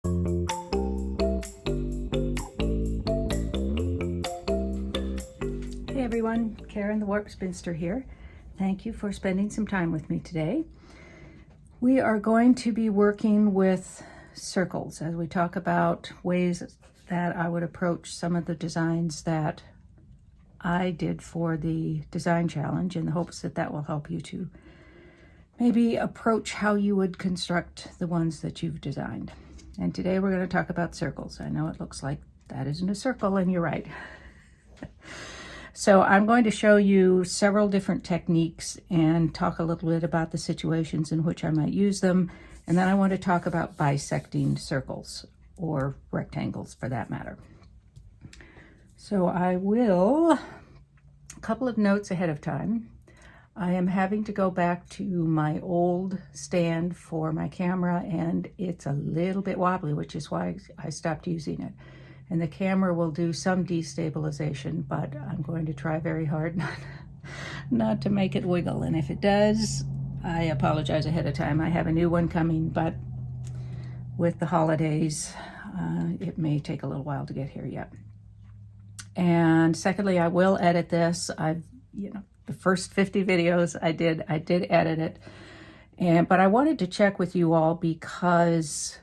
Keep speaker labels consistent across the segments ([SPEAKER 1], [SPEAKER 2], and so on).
[SPEAKER 1] Hey everyone, Karen the Warp Spinster here. Thank you for spending some time with me today. We are going to be working with circles as we talk about ways that I would approach some of the designs that I did for the design challenge, in the hopes that that will help you to maybe approach how you would construct the ones that you've designed. And today we're going to talk about circles. I know it looks like that isn't a circle, and you're right. So I'm going to show you several different techniques and talk a little bit about the situations in which I might use them. And then I want to talk about bisecting circles, or rectangles for that matter. So a couple of notes ahead of time. I am having to go back to my old stand for my camera, and it's a little bit wobbly, which is why I stopped using it. And the camera will do some destabilization, but I'm going to try very hard not to make it wiggle. And if it does, I apologize ahead of time. I have a new one coming, but with the holidays, it may take a little while to get here yet. And secondly, I will edit this. The first 50 videos I did edit it. But I wanted to check with you all because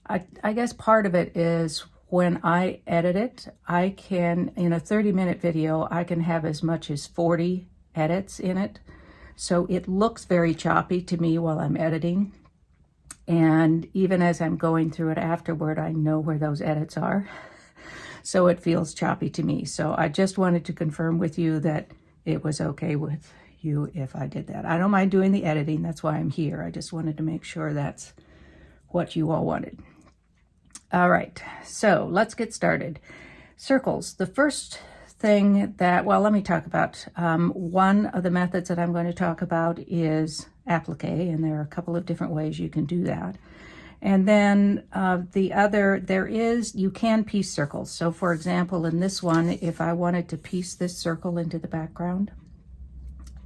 [SPEAKER 1] I guess part of it is when I edit it, I can, in a 30-minute video, I can have as much as 40 edits in it. So it looks very choppy to me while I'm editing. And even as I'm going through it afterward, I know where those edits are. So it feels choppy to me. So I just wanted to confirm with you that it was okay with you if I did that. I don't mind doing the editing. That's why I'm here. I just wanted to make sure that's what you all wanted. All right, so let's get started. Circles. The first thing that, well, let me talk about. One of the methods that I'm going to talk about is applique, and there are a couple of different ways you can do that. And then the other, you can piece circles. So for example, in this one, if I wanted to piece this circle into the background,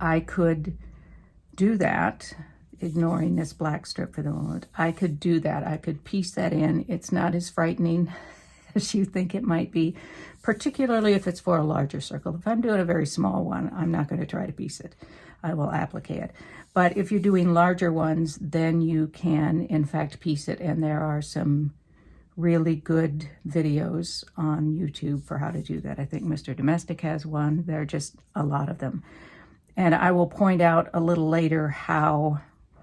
[SPEAKER 1] I could do that, ignoring this black strip for the moment. I could do that. I could piece that in. It's not as frightening as you think it might be, particularly if it's for a larger circle. If I'm doing a very small one, I'm not going to try to piece it. I will applique it. But if you're doing larger ones, then you can, in fact, piece it. And there are some really good videos on YouTube for how to do that. I think Mr. Domestic has one. There are just a lot of them. And I will point out a little later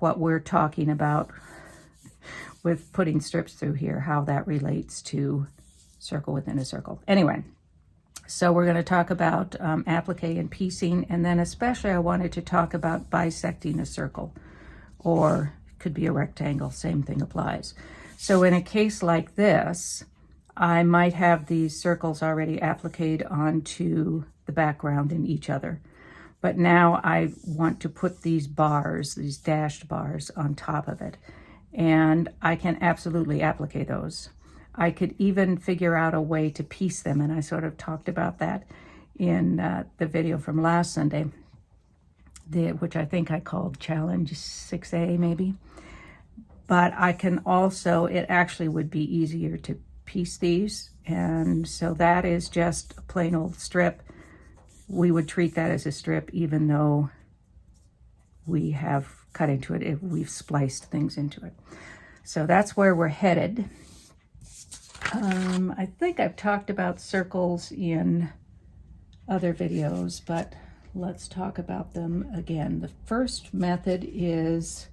[SPEAKER 1] what we're talking about with putting strips through here, how that relates to circle within a circle. Anyway. So we're going to talk about applique and piecing, and then especially I wanted to talk about bisecting a circle, or it could be a rectangle, same thing applies. So in a case like this, I might have these circles already appliqued onto the background in each other. But now I want to put these bars, these dashed bars, on top of it. And I can absolutely applique those. I could even figure out a way to piece them, and I sort of talked about that in the video from last Sunday, which I think I called Challenge 6A maybe. But I can also, it actually would be easier to piece these, and so that is just a plain old strip. We would treat that as a strip even though we have cut into it, if we've spliced things into it. So that's where we're headed. I think I've talked about circles in other videos, but let's talk about them again. The first method is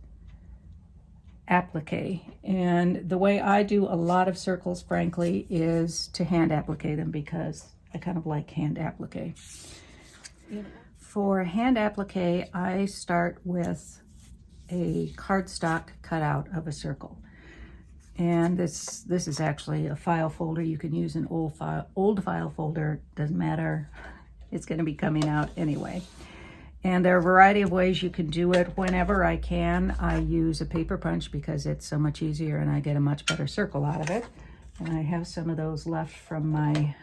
[SPEAKER 1] applique, and the way I do a lot of circles, frankly, is to hand applique them, because I kind of like hand applique. For hand applique, I start with a cardstock cutout of a circle. And this is actually a file folder. You can use an old file folder, doesn't matter. It's going to be coming out anyway. And there are a variety of ways you can do it. Whenever I can, I use a paper punch because it's so much easier and I get a much better circle out of it. And I have some of those left from my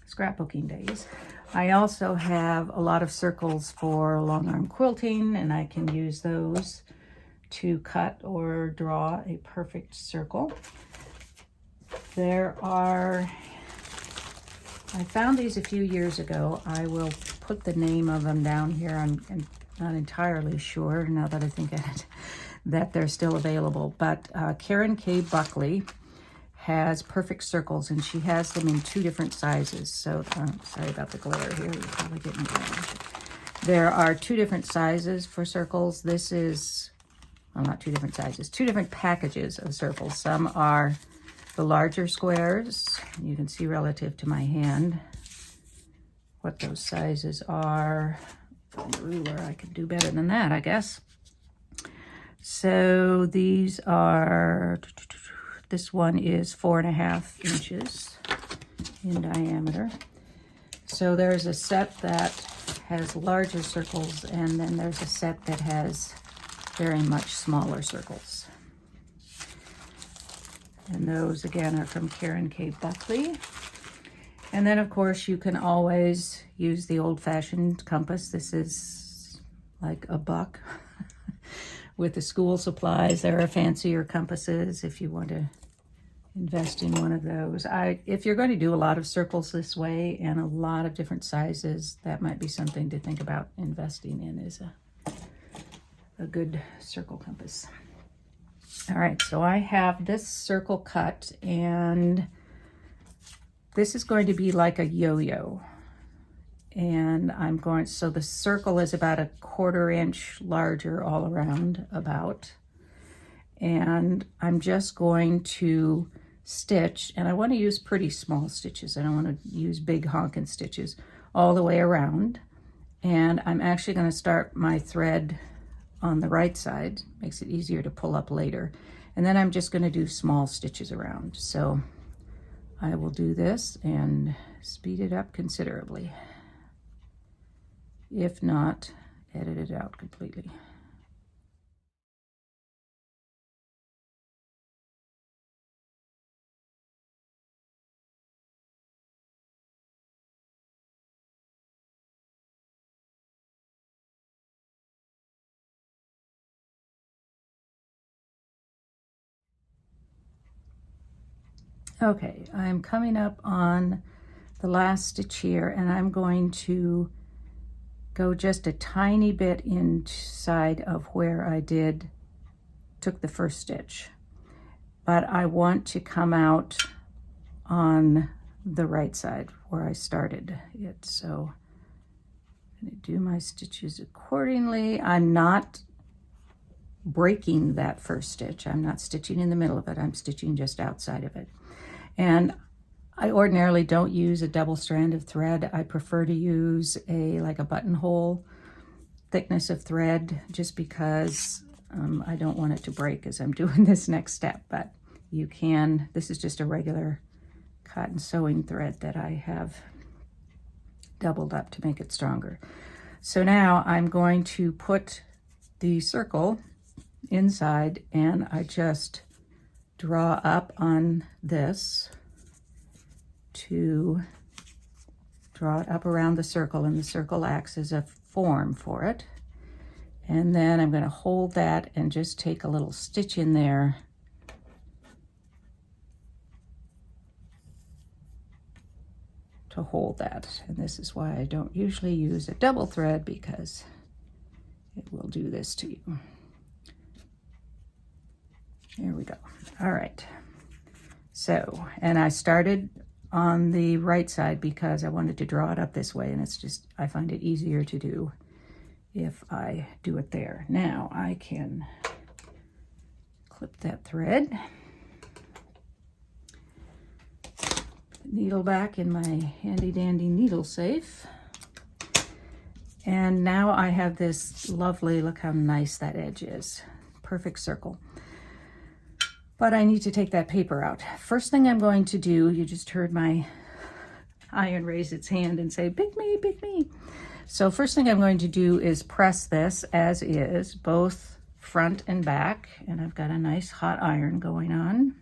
[SPEAKER 1] scrapbooking days. I also have a lot of circles for long arm quilting, and I can use those to cut or draw a perfect circle. I found these a few years ago. I will put the name of them down here. I'm not entirely sure now that I think of it, that they're still available. But Karen K. Buckley has perfect circles, and she has them in 2 different sizes. So, sorry about the glare here. You're probably getting glare. There are 2 different sizes for circles. This is, well, not 2 different sizes, 2 different packages of circles. Some are the larger squares. You can see relative to my hand what those sizes are. On the ruler, I can do better than that, I guess. So these are, this one is 4.5 inches in diameter. So there's a set that has larger circles, and then there's a set that has very much smaller circles. And those, again, are from Karen K. Buckley. And then, of course, you can always use the old-fashioned compass. This is like $1 with the school supplies. There are fancier compasses if you want to invest in one of those. If you're going to do a lot of circles this way and a lot of different sizes, that might be something to think about investing in, is a good circle compass. All right, so I have this circle cut, and this is going to be like a yo-yo. And so the circle is about 1/4 inch larger all around about. And I'm just going to stitch, and I want to use pretty small stitches. I don't want to use big honking stitches all the way around. And I'm actually going to start my thread on the right side. Makes it easier to pull up later. And then I'm just going to do small stitches around. So I will do this and speed it up considerably. If not, edit it out completely. Okay, I'm coming up on the last stitch here, and I'm going to go just a tiny bit inside of where I took the first stitch. But I want to come out on the right side where I started it. So I'm going to do my stitches accordingly. I'm not breaking that first stitch. I'm not stitching in the middle of it. I'm stitching just outside of it. And I ordinarily don't use a double strand of thread. I prefer to use like a buttonhole thickness of thread, just because I don't want it to break as I'm doing this next step. But you can, this is just a regular cotton sewing thread that I have doubled up to make it stronger. So now I'm going to put the circle inside, and I just draw up on this to draw it up around the circle, and the circle acts as a form for it. And then I'm going to hold that and just take a little stitch in there to hold that. And this is why I don't usually use a double thread, because it will do this to you. There we go. All right. So, and I started on the right side because I wanted to draw it up this way, and it's just, I find it easier to do if I do it there. Now I can clip that thread, needle back in my handy dandy needle safe. And now I have this lovely, look how nice that edge is. Perfect circle. But I need to take that paper out. First thing I'm going to do, you just heard my iron raise its hand and say, pick me, pick me. So first thing I'm going to do is press this as is, both front and back. And I've got a nice hot iron going on.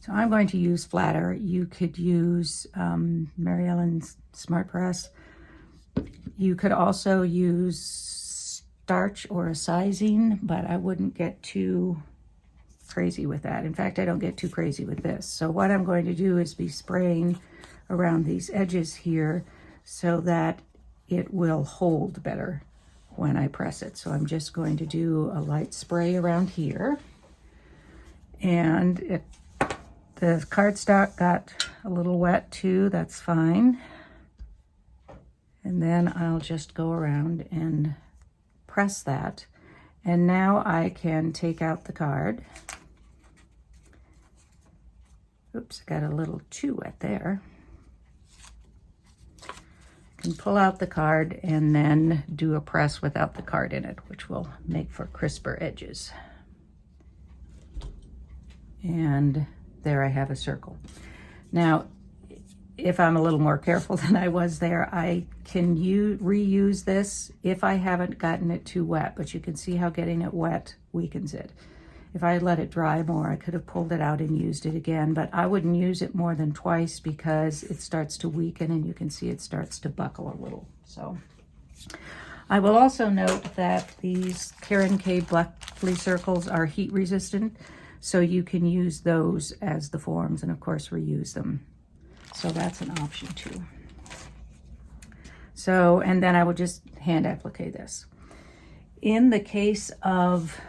[SPEAKER 1] So I'm going to use flatter. You could use Mary Ellen's Smart Press. You could also use starch or a sizing, but I wouldn't get too crazy with that. In fact, I don't get too crazy with this. So what I'm going to do is be spraying around these edges here so that it will hold better when I press it. So I'm just going to do a light spray around here. And the cardstock got a little wet too, that's fine. And then I'll just go around and press that. And now I can take out the card. Oops, I got a little too wet there. I can pull out the card and then do a press without the card in it, which will make for crisper edges. And there I have a circle. Now, if I'm a little more careful than I was there, I can reuse this if I haven't gotten it too wet, but you can see how getting it wet weakens it. If I had let it dry more, I could have pulled it out and used it again, but I wouldn't use it more than twice because it starts to weaken and you can see it starts to buckle a little. So I will also note that these Karen K Blackley circles are heat resistant, so you can use those as the forms and of course reuse them. So that's an option too. So, and then I will just hand applique this. In the case of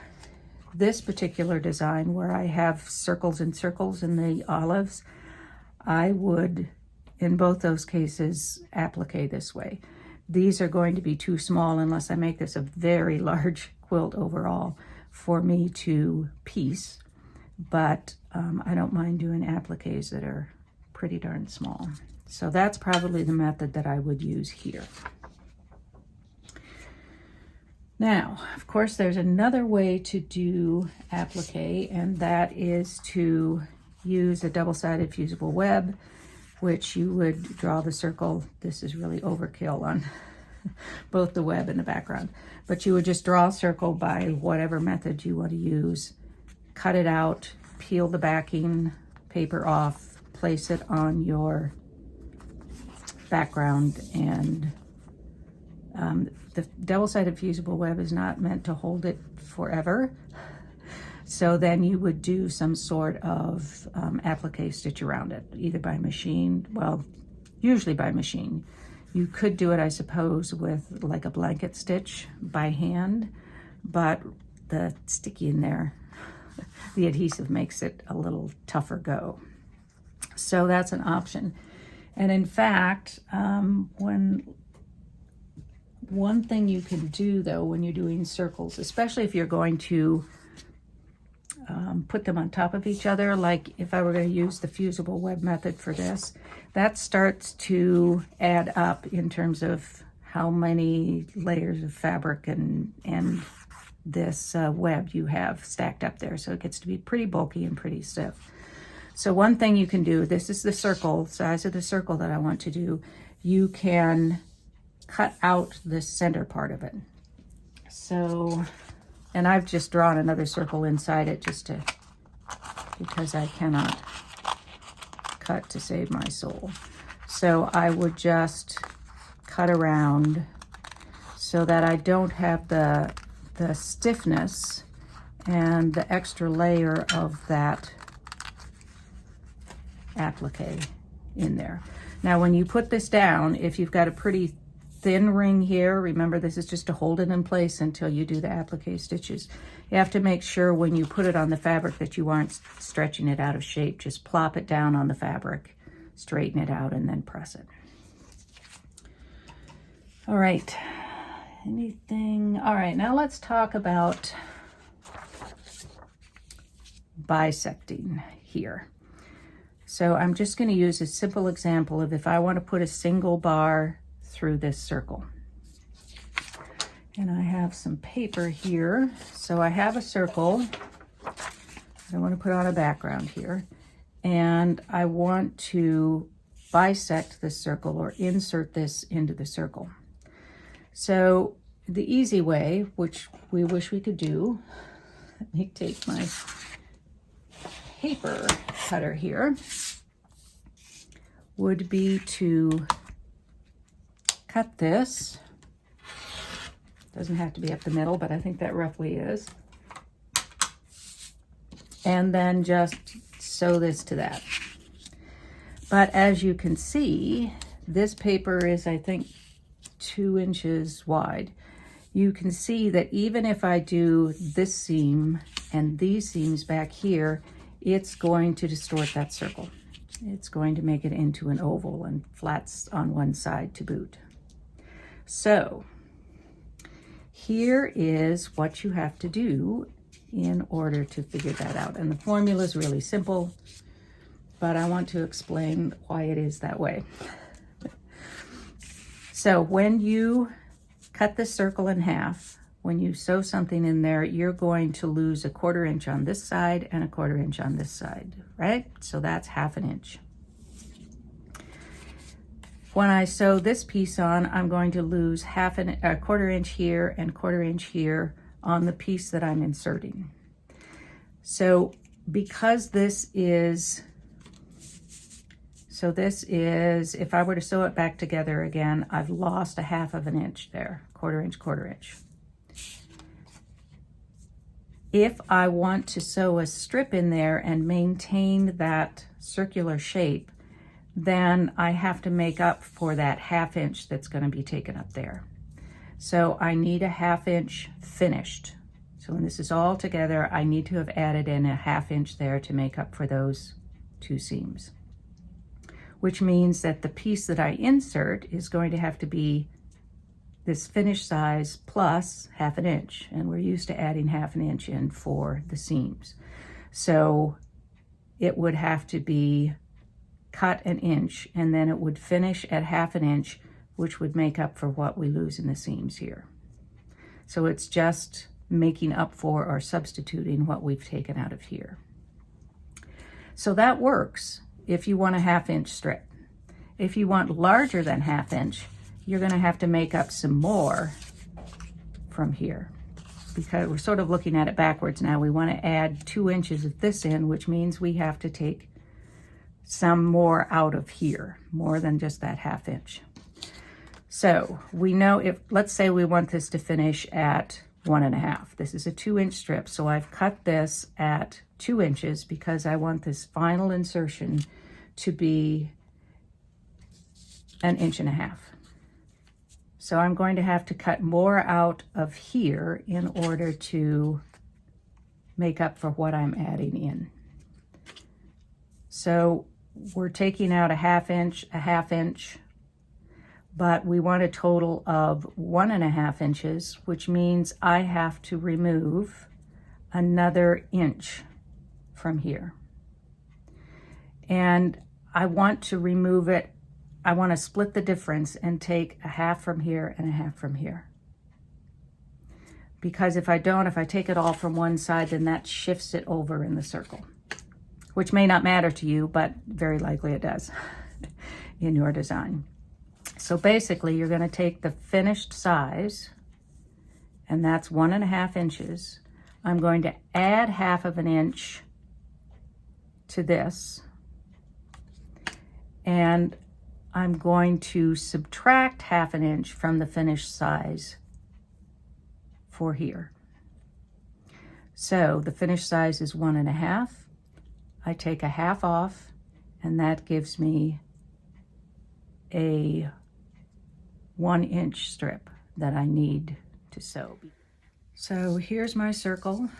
[SPEAKER 1] this particular design where I have circles and circles in the olives, I would, in both those cases, applique this way. These are going to be too small unless I make this a very large quilt overall for me to piece, but I don't mind doing appliques that are pretty darn small. So that's probably the method that I would use here. Now, of course, there's another way to do applique, and that is to use a double-sided fusible web, which you would draw the circle. This is really overkill on both the web and the background, but you would just draw a circle by whatever method you want to use, cut it out, peel the backing paper off, place it on your background, and the double-sided fusible web is not meant to hold it forever. So then you would do some sort of applique stitch around it, either by machine, well, usually by machine. You could do it, I suppose, with like a blanket stitch by hand, but the sticky in there, the adhesive makes it a little tougher go. So that's an option. And in fact, one thing you can do though when you're doing circles, especially if you're going to put them on top of each other, like if I were going to use the fusible web method for this, that starts to add up in terms of how many layers of fabric and this web you have stacked up there. So it gets to be pretty bulky and pretty stiff. So one thing you can do, this is the circle, size of the circle that I want to do, you can cut out the center part of it. So, and I've just drawn another circle inside it because I cannot cut to save my soul. So I would just cut around so that I don't have the stiffness and the extra layer of that applique in there. Now when you put this down, if you've got a pretty thin ring here, remember this is just to hold it in place until you do the applique stitches. You have to make sure when you put it on the fabric that you aren't stretching it out of shape. Just plop it down on the fabric, straighten it out, and then press it. All right, anything? All right, now let's talk about bisecting here. So I'm just going to use a simple example of if I want to put a single bar through this circle. And I have some paper here. So I have a circle that I want to put on a background here. And I want to bisect this circle or insert this into the circle. So the easy way, which we wish we could do, let me take my paper cutter here, would be to cut this Doesn't have to be up the middle, but I think that roughly is. And then just sew this to that. But as you can see, this paper is, I think, 2 inches wide. You can see that even if I do this seam and these seams back here, it's going to distort that circle. It's going to make it into an oval and flats on one side to boot. So here is what you have to do in order to figure that out. And the formula is really simple, but I want to explain why it is that way. So when you cut the circle in half, when you sew something in there, you're going to lose a 1/4 inch on this side and a 1/4 inch on this side, right? So that's 1/2 inch. When I sew this piece on, I'm going to lose a 1/4 inch here and 1/4 inch here on the piece that I'm inserting. So because this is, if I were to sew it back together again, I've lost a 1/2 inch there, 1/4 inch, 1/4 inch. If I want to sew a strip in there and maintain that circular shape, then I have to make up for that 1/2 inch that's going to be taken up there. So I need a 1/2 inch finished. So when this is all together, I need to have added in a 1/2 inch there to make up for those 2 seams, which means that the piece that I insert is going to have to be this finished size plus 1/2 inch. And we're used to adding 1/2 inch in for the seams. So it would have to be cut 1 inch, and then it would finish at 1/2 inch, which would make up for what we lose in the seams here. So it's just making up for or substituting what we've taken out of here. So that works if you want a 1/2 inch strip. If you want larger than 1/2 inch, you're going to have to make up some more from here, because we're sort of looking at it backwards now. We want to add 2 inches of this in, which means we have to take some more out of here, more than just that 1/2 inch. So we know, if, let's say we want this to finish at 1.5. This is a 2 inch strip, so I've cut this at 2 inches because I want this final insertion to be 1.5 inches. So I'm going to have to cut more out of here in order to make up for what I'm adding in. So we're taking out a 1/2 inch, a 1/2 inch, but we want a total of 1.5 inches, which means I have to remove another inch from here. And I want to remove it, I want to split the difference and take a 1/2 from here and a 1/2 from here. Because if I don't, if I take it all from one side, then that shifts it over in the circle, which may not matter to you, but very likely it does in your design. So basically, you're going to take the finished size, and that's 1.5 inches. I'm going to add 1/2 inch to this, and I'm going to subtract 1/2 inch from the finished size for here. So the finished size is 1.5. I take a 1/2 off, and that gives me a 1 inch strip that I need to sew. So here's my circle.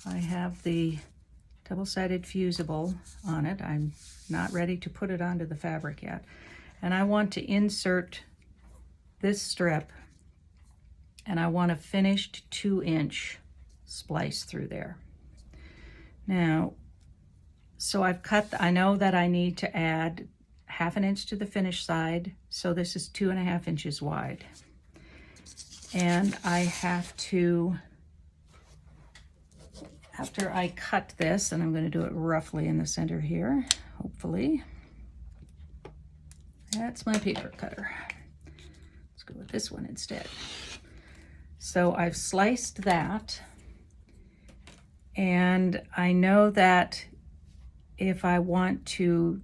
[SPEAKER 1] I have the double-sided fusible on it. I'm not ready to put it onto the fabric yet. And I want to insert this strip, and I want a finished 2 inch splice through there. Now, so I've cut, I know that I need to add 1/2 inch to the finished side, so this is 2.5 inches wide. And I have to, after I cut this, and I'm going to do it roughly in the center here, hopefully. That's my paper cutter. Let's go with this one instead. So I've sliced that, and I know that if I want to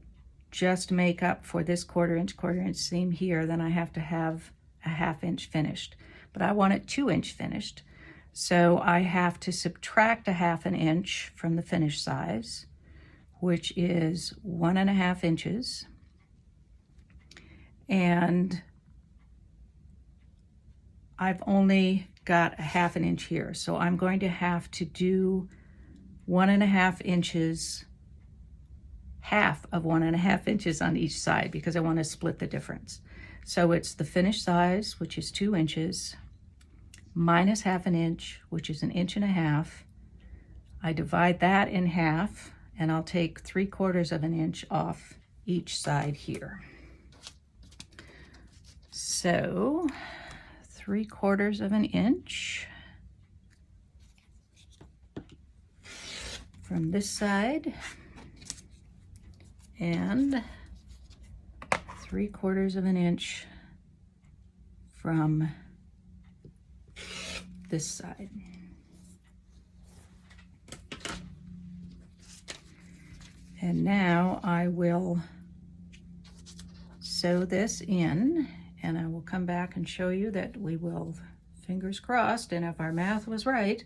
[SPEAKER 1] just make up for this 1/4 inch seam here, then I have to have a 1/2 inch finished. but I want it 2-inch finished. So I have to subtract 1/2 inch from the finished size, which is 1.5 inches. And I've only got 1/2 inch here. So I'm going to have to do 1.5 inches, half of 1.5 inches on each side, because I want to split the difference. So it's the finished size, which is 2 inches, minus 1/2 inch, which is 1.5 inches. I divide that in half, and I'll take 3/4 inch off each side here. So 3/4 inch from this side, and 3/4 inch from this side. And now I will sew this in, and I will come back and show you that we will, fingers crossed, and if our math was right,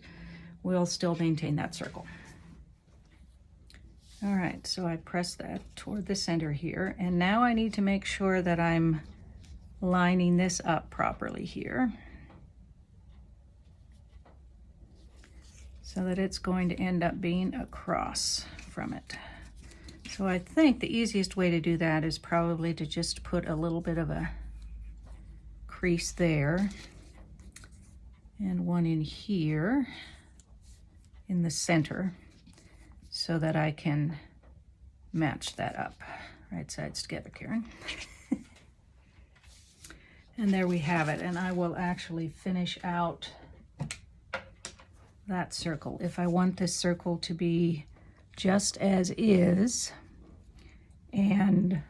[SPEAKER 1] we'll still maintain that circle. All right, so I press that toward the center here, and now I need to make sure that I'm lining this up properly here, so that it's going to end up being across from it. So I think the easiest way to do that is probably to just put a little bit of a crease there, and one in here in the center, so that I can match that up. Right sides together, Karen. And there we have it. And I will actually finish out that circle. If I want this circle to be just as is, and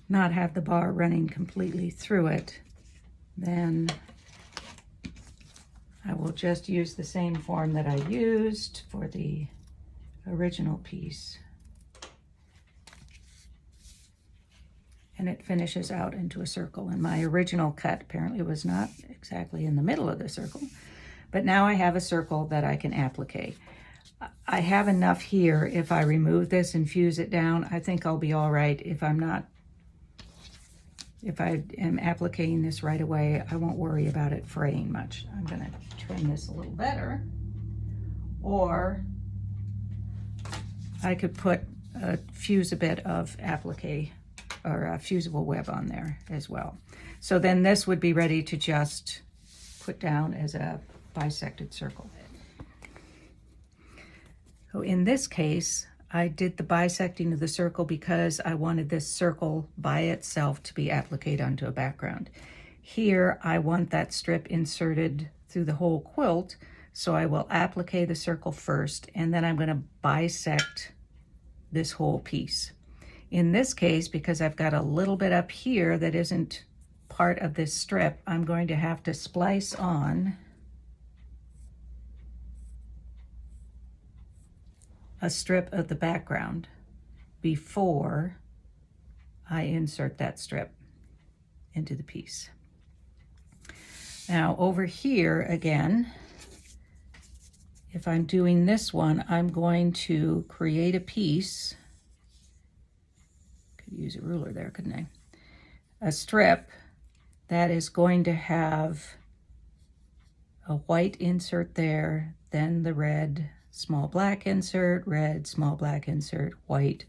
[SPEAKER 1] not have the bar running completely through it, then I will just use the same form that I used for the original piece. And it finishes out into a circle. And my original cut apparently was not exactly in the middle of the circle, but now I have a circle that I can applique. I have enough here. If I remove this and fuse it down, I think I'll be all right. If I am appliquing this right away, I won't worry about it fraying much. I'm gonna trim this a little better, or I could fuse a bit of applique or a fusible web on there as well. So then this would be ready to just put down as a bisected circle. So in this case, I did the bisecting of the circle because I wanted this circle by itself to be appliqued onto a background. Here, I want that strip inserted through the whole quilt, so I will applique the circle first, and then I'm going to bisect this whole piece. In this case, because I've got a little bit up here that isn't part of this strip, I'm going to have to splice on a strip of the background before I insert that strip into the piece. Now over here again, if I'm doing this one, I'm going to create a piece. Could use a ruler there, couldn't I? A strip that is going to have a white insert there, then the red, small black insert, red, small black insert, white,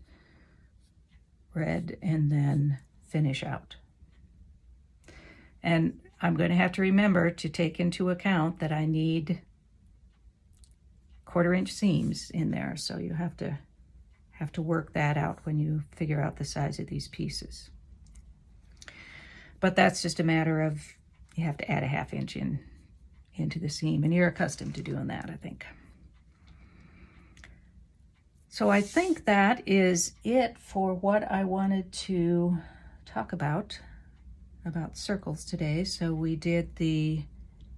[SPEAKER 1] red, and then finish out. And I'm going to have to remember to take into account that I need 1/4 inch seams in there, so you have to work that out when you figure out the size of these pieces. But that's just a matter of, you have to add 1/2 inch into the seam, and you're accustomed to doing that, I think. So I think that is it for what I wanted to talk about circles today. So we did the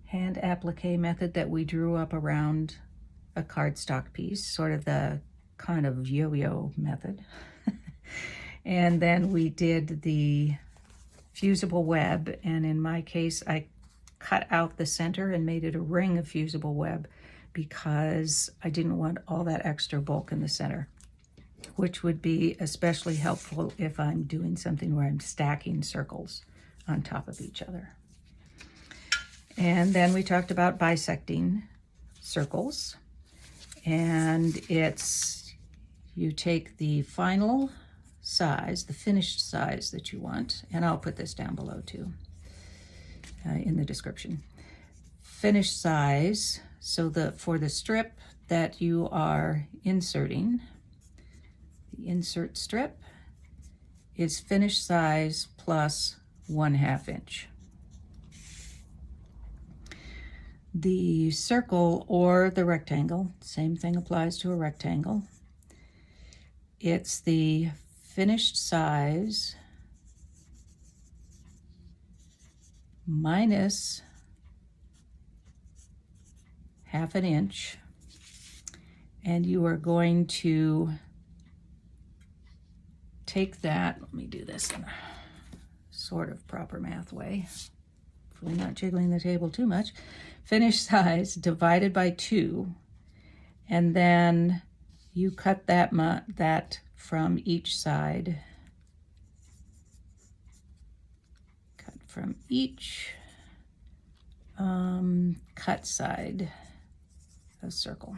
[SPEAKER 1] hand applique method that we drew up around a cardstock piece, sort of the kind of yo-yo method. And then we did the fusible web, and in my case I cut out the center and made it a ring of fusible web because I didn't want all that extra bulk in the center, which would be especially helpful if I'm doing something where I'm stacking circles on top of each other. And then we talked about bisecting circles, and it's, you take the final size, the finished size that you want, and I'll put this down below too in the description. Finished size, so for the strip that you are inserting, the insert strip is finished size plus 1/2 inch. The circle or the rectangle, same thing applies to a rectangle. It's the finished size minus 1/2 inch, and you are going to take that, let me do this in a sort of proper math way, hopefully not jiggling the table too much. Finished size divided by 2, and then you cut that from each side. Cut from each cut side of circle.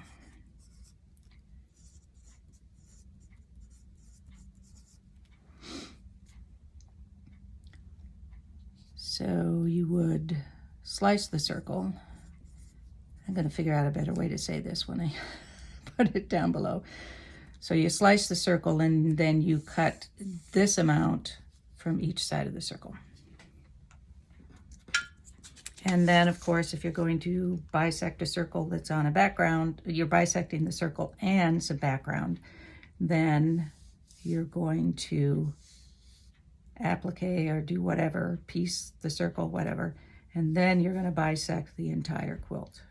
[SPEAKER 1] So you would slice the circle. I'm going to figure out a better way to say this when I put it down below. So you slice the circle and then you cut this amount from each side of the circle. And then, of course, if you're going to bisect a circle that's on a background, you're bisecting the circle and some background, then you're going to applique or do whatever, piece the circle, whatever, and then you're going to bisect the entire quilt.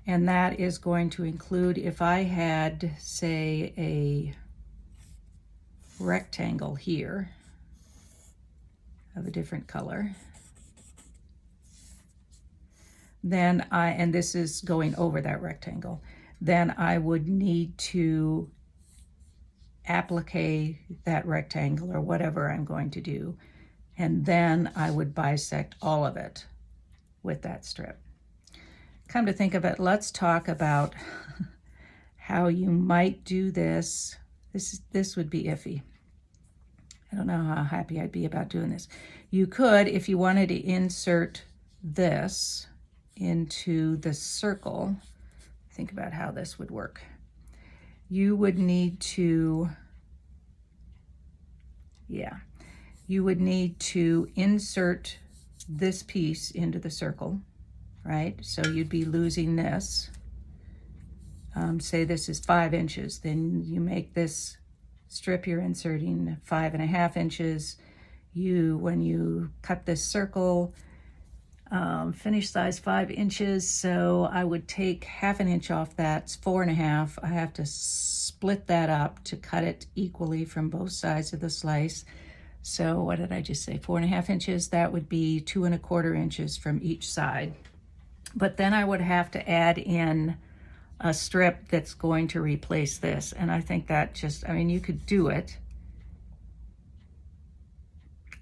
[SPEAKER 1] And that is going to include, if I had, say, a rectangle here of a different color, then and this is going over that rectangle, then I would need to applique that rectangle or whatever I'm going to do, and then I would bisect all of it with that strip. Come to think of it, let's talk about how you might do this. This would be iffy. I don't know how happy I'd be about doing this. You could, if you wanted to insert this into the circle, think about how this would work. You would need to, you would need to insert this piece into the circle, right? So you'd be losing this. Say this is 5 inches, then you make this strip you're inserting 5.5 inches. When you cut this circle, finish size 5 inches, so I would take 1/2 inch off that, it's 4.5. I have to split that up to cut it equally from both sides of the slice. So what did I just say, 4.5 inches? That would be 2.25 inches from each side. But then I would have to add in a strip that's going to replace this, and I think that just, I mean, you could do it,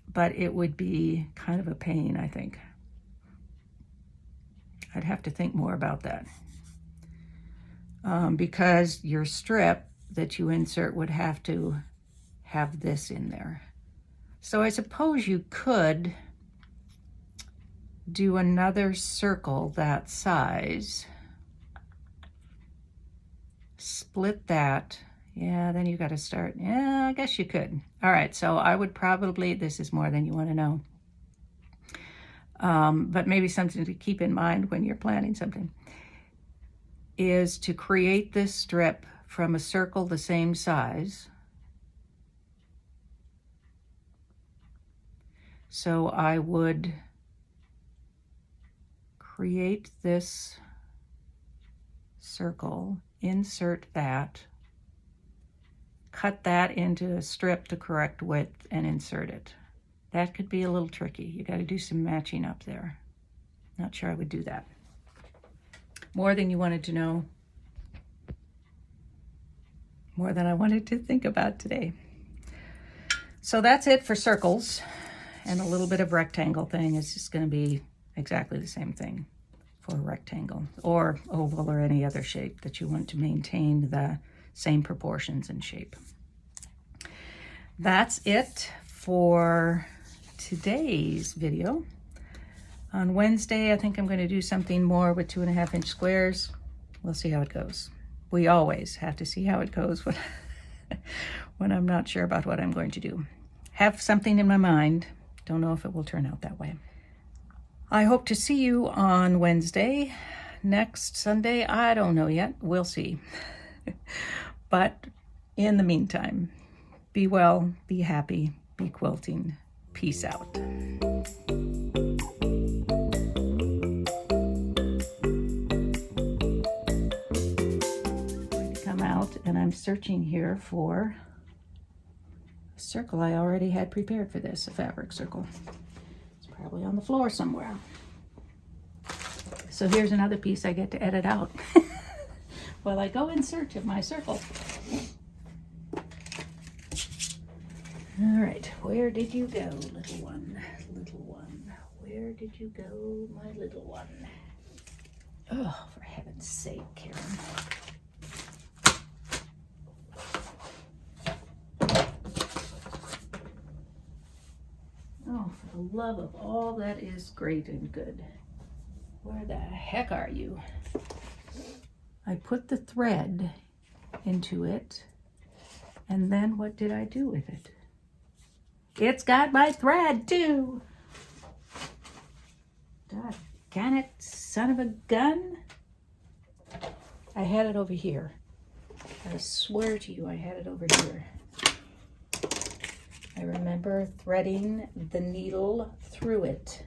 [SPEAKER 1] but it would be kind of a pain, I think. I'd have to think more about that. Because your strip that you insert would have to have this in there. So I suppose you could do another circle that size, split that. Yeah, then you got to start. Yeah, I guess you could. All right, so I would probably, this is more than you want to know. But maybe something to keep in mind when you're planning something, is to create this strip from a circle the same size. So I would create this circle, insert that, cut that into a strip the correct width, and insert it. That could be a little tricky. You got to do some matching up there. Not sure I would do that. More than you wanted to know. More than I wanted to think about today. So that's it for circles. And a little bit of rectangle thing is just going to be exactly the same thing for a rectangle or oval or any other shape that you want to maintain the same proportions and shape. That's it for today's video. On Wednesday, I think I'm going to do something more with 2.5-inch squares. We'll see how it goes. We always have to see how it goes when I'm not sure about what I'm going to do. Have something in my mind. Don't know if it will turn out that way. I hope to see you on Wednesday. Next Sunday, I don't know yet. We'll see. But in the meantime, be well, be happy, be quilting. Peace out. And I'm searching here for a circle I already had prepared for this, a fabric circle. It's probably on the floor somewhere. So here's another piece I get to edit out while I go in search of my circle. All right, where did you go, little one? Little one, where did you go, my little one? Oh, for heaven's sake, Karen. Oh, for the love of all that is great and good. Where the heck are you? I put the thread into it, and then what did I do with it? It's got my thread too! Doggone it, son of a gun! I had it over here. I swear to you, I had it over here. I remember threading the needle through it.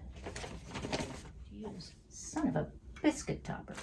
[SPEAKER 1] Son of a biscuit topper.